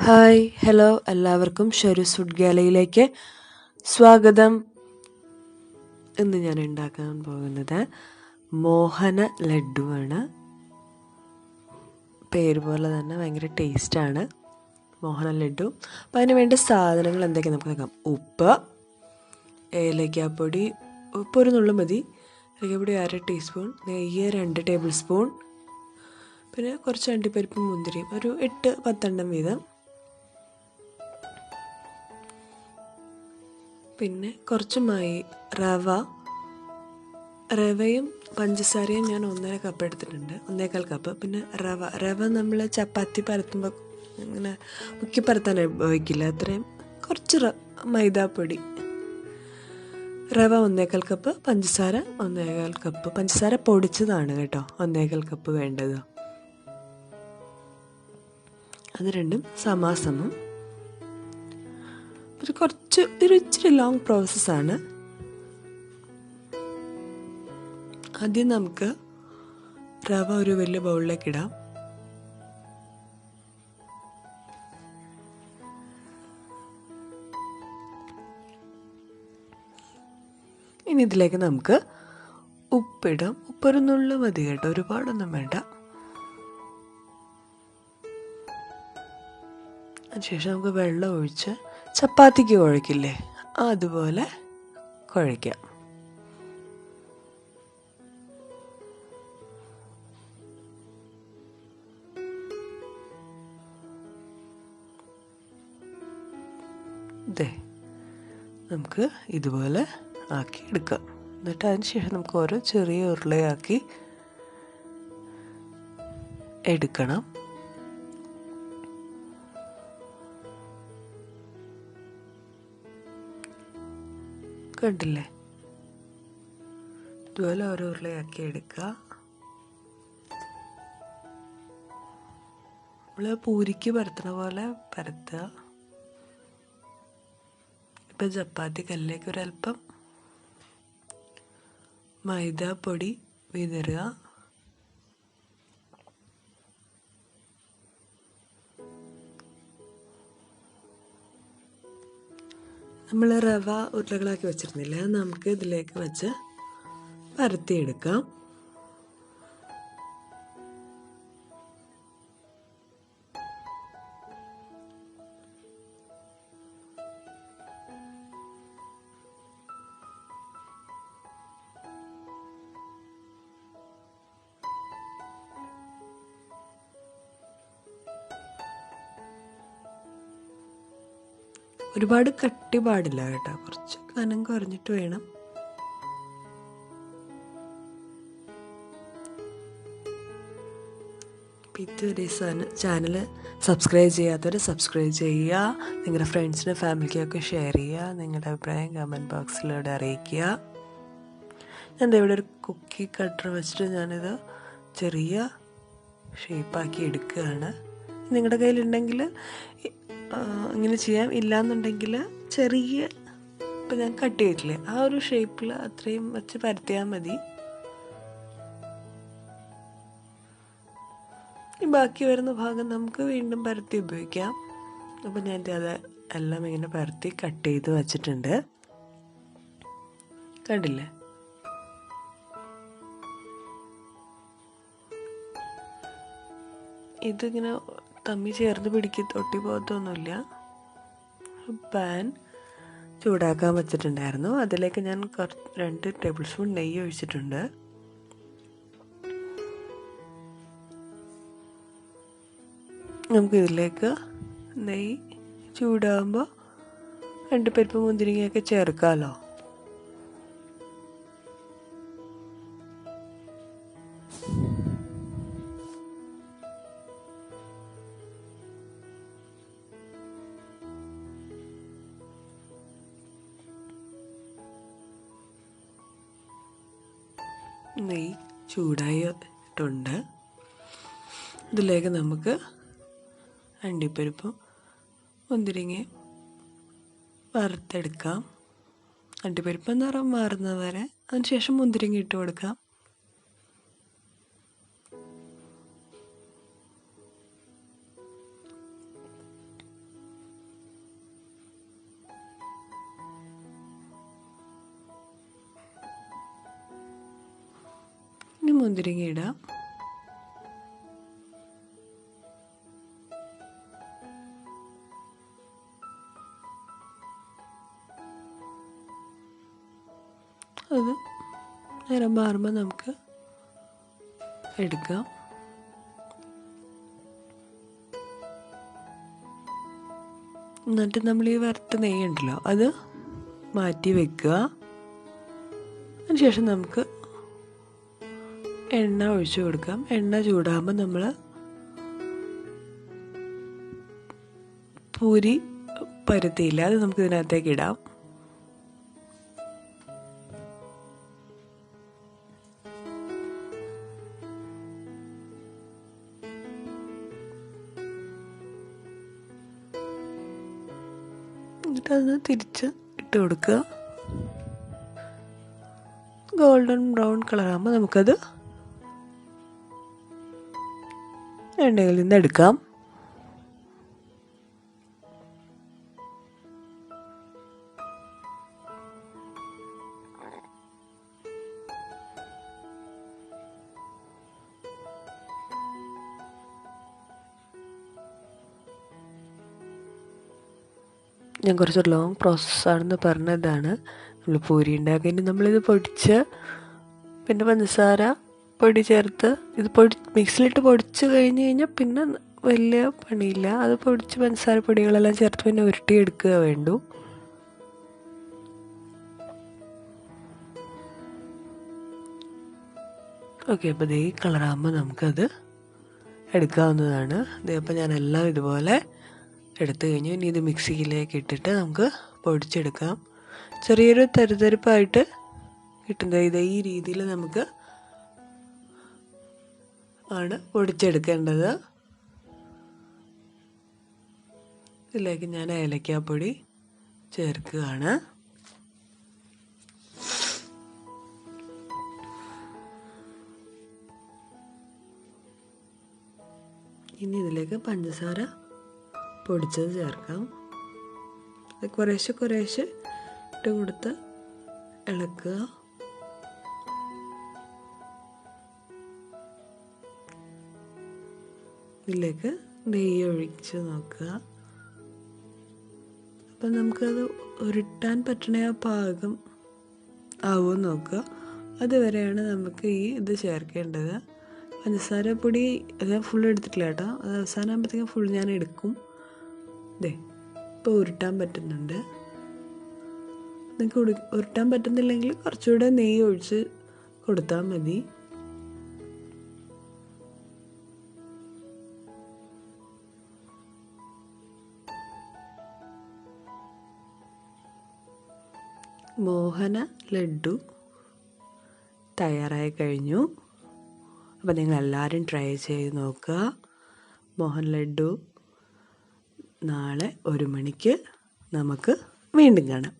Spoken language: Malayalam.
ഹായ് ഹലോ എല്ലാവർക്കും ഷെരൂസ് ഫുഡ് ഗാലയിലേക്ക് സ്വാഗതം. ഇന്ന് ഞാൻ ഉണ്ടാക്കാൻ പോകുന്നത് മോഹന ലഡ്ഡു ആണ്. പേര് പോലെ തന്നെ ഭയങ്കര ടേസ്റ്റാണ് മോഹന ലഡ്ഡു. അപ്പോൾ അതിന് വേണ്ട സാധനങ്ങൾ എന്തൊക്കെയാണ് നമുക്ക് നോക്കാം. ഉപ്പ്, ഏലക്കാപ്പൊടി, ഉപ്പ് ഒരു നുള്ളു മതി, ഏലക്കാപ്പൊടി 1/2 ടീസ്പൂൺ, നെയ്യ് 2 ടേബിൾ സ്പൂൺ, പിന്നെ കുറച്ച് അണ്ടിപ്പരിപ്പും മുന്തിരിയും ഒരു 8-10 വീതം, പിന്നെ കുറച്ച് റവയും പഞ്ചസാരയും ഞാൻ 1.5 കപ്പ് എടുത്തിട്ടുണ്ട്, 1.25 കപ്പ്. പിന്നെ റവ നമ്മൾ ചപ്പാത്തി പരത്തുമ്പോൾ ഇങ്ങനെ മുക്കി പരത്താൻ ഉപയോഗിക്കില്ല, അത്രയും കുറച്ച് മൈദാപ്പൊടി. റവ 1.25 കപ്പ്, പഞ്ചസാര 1.25 കപ്പ്. പഞ്ചസാര പൊടിച്ചതാണ് കേട്ടോ, 1.25 കപ്പ് വേണ്ടത്. അത് രണ്ടും സമാസമം. ഒരു ഇച്ചിരി ലോങ് പ്രോസസ്സാണ്. ആദ്യം നമുക്ക് റവ ഒരു വലിയ ബൗളിലേക്ക് ഇടാം. ഇനി ഇതിലേക്ക് നമുക്ക് ഉപ്പിടാം. ഉപ്പൊരു നുള്ളു മതി കേട്ടോ, ഒരുപാടൊന്നും വേണ്ട. അതിനുശേഷം നമുക്ക് വെള്ളം ഒഴിച്ച് ചപ്പാത്തിക്ക് കുഴക്കില്ലേ അതുപോലെ കുഴയ്ക്കാം. നമുക്ക് ഇതുപോലെ ആക്കി എടുക്കാം. എന്നിട്ട് അതിന് ശേഷം നമുക്ക് ഓരോ ചെറിയ ഉരുളയാക്കി എടുക്കണം. കണ്ടില്ലേ, ഇതുപോലെ ഓരോ ഉരുളയാക്കി എടുക്കുക. നമ്മൾ പൂരിക്ക് പരത്തണ പോലെ പരത്തുക. ഇപ്പം ചപ്പാത്തി കല്ലിലേക്ക് ഒരല്പം മൈദാപ്പൊടി വിതറുക. നമ്മൾ റവ ഉരുളകളാക്കി വെച്ചിരുന്നില്ല, അത് നമുക്ക് ഇതിലേക്ക് വെച്ച് പരത്തിയെടുക്കാം. ഒരുപാട് കട്ടി പാടില്ല കേട്ടോ, കുറച്ച് കനം കുറഞ്ഞിട്ട് വേണം. ഇതുവരെ ചാനൽ സബ്സ്ക്രൈബ് ചെയ്യാത്തവർ സബ്സ്ക്രൈബ് ചെയ്യുക. നിങ്ങളുടെ ഫ്രണ്ട്സിനും ഫാമിലിക്കൊക്കെ ഷെയർ ചെയ്യുക. നിങ്ങളുടെ അഭിപ്രായം കമൻറ്റ് ബോക്സിലൂടെ അറിയിക്കുക. ഞാൻ ഇവിടെ ഒരു കുക്കി കട്ടർ വെച്ചിട്ട് ഞാനിത് ചെറിയ ഷേപ്പാക്കി എടുക്കുകയാണ്. നിങ്ങളുടെ കയ്യിലുണ്ടെങ്കിൽ ഇങ്ങനെ ചെയ്യാം, ഇല്ലാന്നുണ്ടെങ്കിൽ ചെറിയ, ഇപ്പം ഞാൻ കട്ട് ചെയ്തിട്ടില്ലേ ആ ഒരു ഷേപ്പിൽ അത്രയും വെച്ച് പരത്തിയാൽ മതി. ഈ ബാക്കി വരുന്ന ഭാഗം നമുക്ക് വീണ്ടും പരത്തി ഉപയോഗിക്കാം. അപ്പം ഞാൻ അത് എല്ലാം ഇങ്ങനെ പരത്തി കട്ട് ചെയ്ത് വച്ചിട്ടുണ്ട്. കണ്ടില്ലേ, ഇതിങ്ങനെ തമ്മി ചേർന്ന് ഒട്ടി പോകത്തൊന്നുമില്ല. പാൻ ചൂടാക്കാൻ വെച്ചിട്ടുണ്ടായിരുന്നു, അതിലേക്ക് ഞാൻ 2 ടേബിൾ സ്പൂൺ നെയ്യ് ഒഴിച്ചിട്ടുണ്ട്. നമുക്കിതിലേക്ക് നെയ്യ് ചൂടാകുമ്പോൾ അണ്ടിപ്പരിപ്പ് മുന്തിരിങ്ങയൊക്കെ ചേർക്കാമല്ലോ. നെയ്യ് ചൂടായിട്ടുണ്ട്. ഇതിലേക്ക് നമുക്ക് അണ്ടിപ്പരിപ്പും മുന്തിരിങ്ങയും വറുത്തെടുക്കാം. അണ്ടിപ്പരിപ്പ് നിറം മാറുന്നത് വരെ, അതിനുശേഷം മുന്തിരിങ്ങ ഇട്ട് കൊടുക്കാം. മുന്തിരിങ്ങ ഇടാം. അത് നേരം മാറുമ്പോൾ നമുക്ക് എടുക്കാം. എന്നിട്ട് നമ്മൾ ഈ വറുത്ത നെയ്യുണ്ടല്ലോ അത് മാറ്റി വെക്കുക. അതിനുശേഷം നമുക്ക് എണ്ണ ഒഴിച്ചു കൊടുക്കാം. എണ്ണ ചൂടാകുമ്പോൾ നമ്മൾ പൂരി പരുത്തിയില്ല, അത് നമുക്ക് ഇതിനകത്തേക്ക് ഇടാം. എന്നിട്ടത് തിരിച്ച് ഇട്ട് കൊടുക്കുക. ഗോൾഡൻ ബ്രൗൺ കളറാകുമ്പോൾ നമുക്കത് എണ്ണയിൽ നിന്ന് എടുക്കാം. ഞാൻ കുറച്ച് ലോങ് പ്രോസസ്സാണെന്ന് പറഞ്ഞതാണ്. നമ്മൾ പൂരി ഉണ്ടാക്കി നമ്മളിത് പൊടിച്ച് പിന്നെ പഞ്ചസാര പൊടി ചേർത്ത് ഇത് മിക്സിയിലിട്ട് പൊടിച്ച് കഴിഞ്ഞ് കഴിഞ്ഞാൽ പിന്നെ വലിയ പണിയില്ല. അത് പൊടിച്ച് പഞ്ചസാര പൊടികളെല്ലാം ചേർത്ത് പിന്നെ ഉരുട്ടിയെടുക്കുക വേണ്ടു. ഓക്കെ, അപ്പോൾ ഈ കളറാകുമ്പോൾ നമുക്കത് എടുക്കാവുന്നതാണ്. അപ്പോൾ ഞാനെല്ലാം ഇതുപോലെ എടുത്തു കഴിഞ്ഞു. ഇനി ഇത് മിക്സിയിലേക്ക് ഇട്ടിട്ട് നമുക്ക് പൊടിച്ചെടുക്കാം. ചെറിയൊരു തരിതരിപ്പായിട്ട് കിട്ടുന്നത് ഇത് ഈ രീതിയിൽ നമുക്ക് ആണ് പൊടിച്ചെടുക്കേണ്ടത്. ഇതിലേക്ക് ഞാൻ ഏലക്കാപ്പൊടി ചേർക്കുകയാണ്. ഇനി ഇതിലേക്ക് പഞ്ചസാര പൊടിച്ചത് ചേർക്കാം. അത് കുറേശ്ശെ കുറേശ്ശെ ഇട്ട് കൊടുത്ത് ഇളക്കുക. ഇതിലേക്ക് നെയ്യ് ഒഴിച്ച് നോക്കുക. അപ്പം നമുക്കത് ഉരുട്ടാൻ പറ്റണ ആ പാകം ആവുമെന്ന് നോക്കുക. അതുവരെയാണ് നമുക്ക് ഇത് ചേർക്കേണ്ടത്. പഞ്ചസാര പൊടി ഞാൻ ഫുൾ എടുത്തിട്ടില്ല കേട്ടോ. അത് അവസാനം ആകുമ്പോഴത്തേക്കും ഫുൾ ഞാൻ എടുക്കും. ഇപ്പോൾ ഉരുട്ടാൻ പറ്റുന്നുണ്ട്. നിങ്ങൾക്ക് ഉരുട്ടാൻ പറ്റുന്നില്ലെങ്കിൽ കുറച്ചുകൂടെ നെയ്യ് ഒഴിച്ച് കൊടുത്താൽ മതി. മോഹന ലഡ്ഡു തയ്യാറായി കഴിഞ്ഞു. അപ്പോൾ നിങ്ങളെല്ലാവരും ട്രൈ ചെയ്ത് നോക്കുക. മോഹൻ ലഡ്ഡു നാളെ 1 മണിക്ക് നമുക്ക് വീണ്ടും കാണാം.